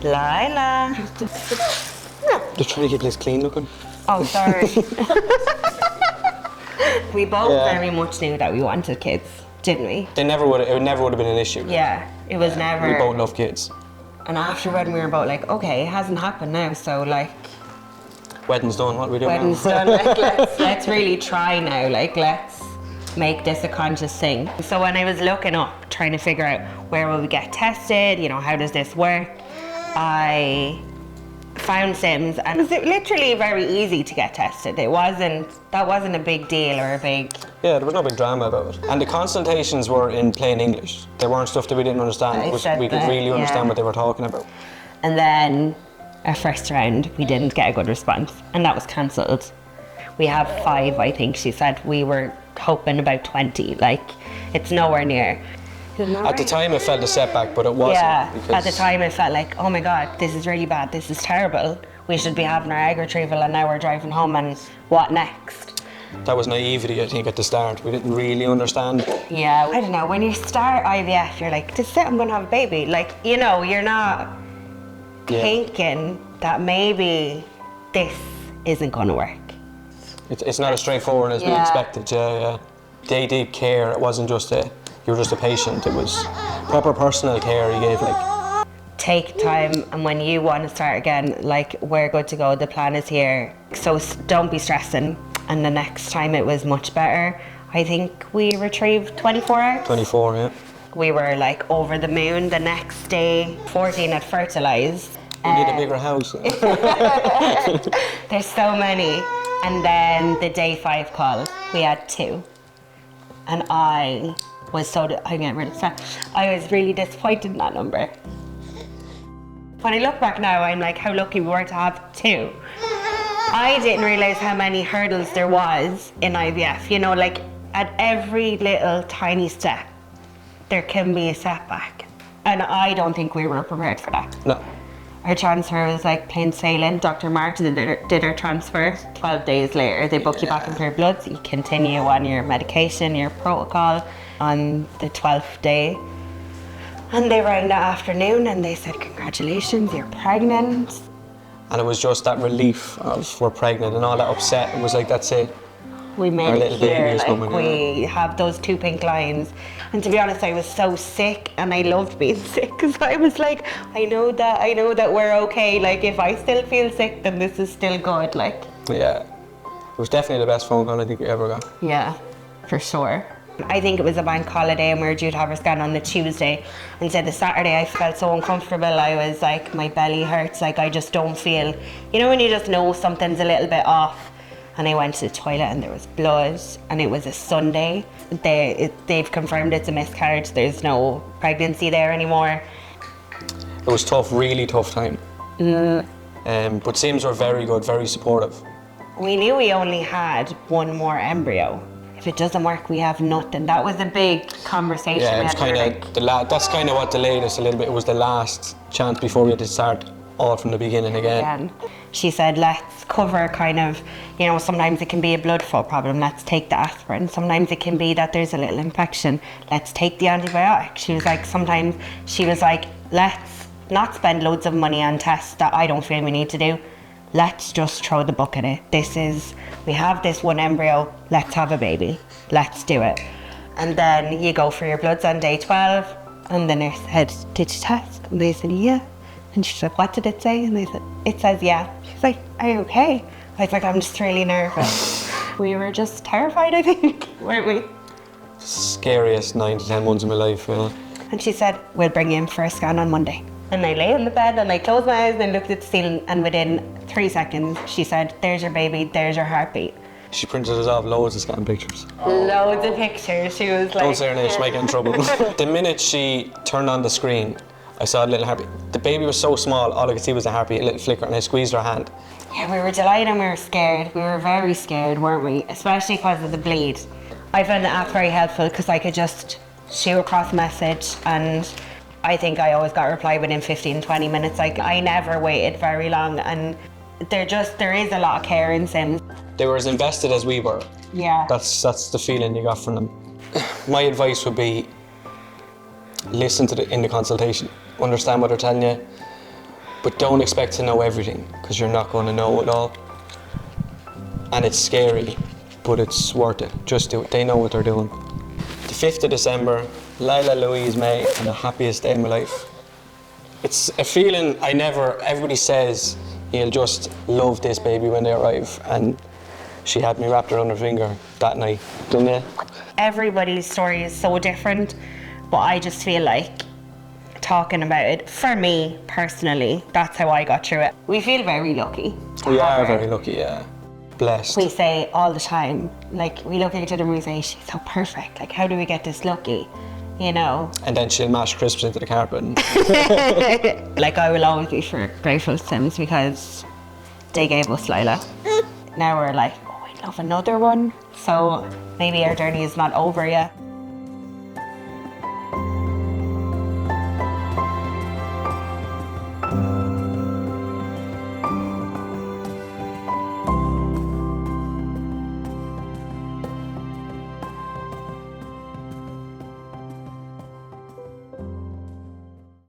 Lilah. Just trying to keep this clean looking. Oh, sorry. We both very much knew that we wanted kids, didn't we? It never would have been an issue. Yeah, it was never. We both love kids. And after when we were both like, okay, it hasn't happened now, so like. Wedding's done, what do we do Wedding's now? done, like, let's really try now, like, let's make this a conscious thing. So when I was looking up, trying to figure out where will we get tested, you know, how does this work, I found Sims, and it was literally very easy to get tested. That wasn't a big deal or a big... Yeah, there was no big drama about it. And the consultations were in plain English. They weren't stuff that we didn't understand. We could really understand what they were talking about. And then our first round, we didn't get a good response, and that was cancelled. We have 5, I think she said. We were hoping about 20, like, it's nowhere near. At the time it felt a setback, but it wasn't. Yeah, at the time it felt like, oh my God, this is really bad, this is terrible. We should be having our egg retrieval and now we're driving home, and what next? That was naivety, I think, at the start. We didn't really understand. Yeah, I don't know, when you start IVF, you're like, this is it, I'm gonna have a baby. Like, you know, you're not thinking that maybe this isn't gonna work. It's not as straightforward as we expected, yeah. They did care, it wasn't just you were just a patient, it was proper personal care you gave, like. Take time, and when you want to start again, like, we're good to go, the plan is here. So don't be stressing. And the next time it was much better. I think we retrieved 24 hours. 24, yeah. We were like over the moon. The next day, 14 had fertilized. We need a bigger house. There's so many. And then the day 5 call, we had 2. And I was I was really disappointed in that number. When I look back now, I'm like, how lucky we were to have 2. I didn't realise how many hurdles there was in IVF. You know, like, at every little tiny step, there can be a setback. And I don't think we were prepared for that. No. Our transfer was like plain sailing. Dr. Martin did our transfer. 12 days later, they book you back in for your bloods. You continue on your medication, your protocol on the 12th day. And they rang that afternoon and they said, congratulations, you're pregnant. And it was just that relief of we're pregnant and all that upset. It was like, that's it. We made it here, like, coming, we have those 2 pink lines. And to be honest, I was so sick and I loved being sick because I was like, I know that we're okay. Like, if I still feel sick, then this is still good, like. Yeah, it was definitely the best phone call I think we ever got. Yeah, for sure. I think it was a bank holiday and we were due to have our scan on the Tuesday. And so the Saturday I felt so uncomfortable. I was like, my belly hurts, like I just don't feel, you know when you just know something's a little bit off. And I went to the toilet and there was blood, and it was a Sunday. They've confirmed it's a miscarriage, there's no pregnancy there anymore. It was tough, really tough time. But Sims were very good, very supportive. We knew we only had 1 more embryo. If it doesn't work, we have nothing. That was a big conversation. Yeah, it was kind of, that's kind of what delayed us a little bit. It was the last chance before we had to start all from the beginning again. She said, let's cover kind of, you know, sometimes it can be a blood flow problem, let's take the aspirin. Sometimes it can be that there's a little infection, let's take the antibiotic. She was like, let's not spend loads of money on tests that I don't feel we need to do. Let's just throw the book at it. We have this 1 embryo, let's have a baby. Let's do it. And then you go for your bloods on day 12, and the nurse said, did you test? And they said, yeah. And she's like, what did it say? And they said, it says yeah. She's like, are you okay? I was like, I'm just really nervous. We were just terrified, I think, weren't we? Scariest 9 to 10 months of my life, you know. And she said, we'll bring you in for a scan on Monday. And I lay on the bed and I closed my eyes and I looked at the ceiling, and within 3 seconds, she said, there's your baby, there's your heartbeat. She printed us off loads of scan pictures. Loads of pictures. She was like... Don't say her name, she might get in trouble. The minute she turned on the screen, I saw a little heartbeat. The baby was so small, all I could see was a heartbeat, a little flicker, and I squeezed her hand. Yeah, we were delighted and we were scared. We were very scared, weren't we? Especially because of the bleed. I found the app very helpful because I could just shoot across a message, and I think I always got a reply within 15, 20 minutes. Like, I never waited very long, and there is a lot of care in Sims. They were as invested as we were. Yeah. That's the feeling you got from them. My advice would be, listen in the consultation, understand what they're telling you, But don't expect to know everything, because you're not going to know it all. And it's scary, but it's worth it. Just do it. They know what they're doing. The 5th of December, Lilah, Louise, May, and the happiest day of my life. It's a feeling everybody says you'll just love this baby when they arrive, and she had me wrapped around her finger that night, didn't you? Everybody's story is so different, but I just feel like talking about it, for me personally, that's how I got through it. We feel very lucky. We are very lucky, yeah. Blessed. We say all the time, like, we look at each other and we say, she's so perfect, like, how do we get this lucky, you know? And then she'll mash crisps into the carpet. Like, I will always be grateful to Sims because they gave us Lilah. Now we're like, oh, we love another one. So maybe our journey is not over yet.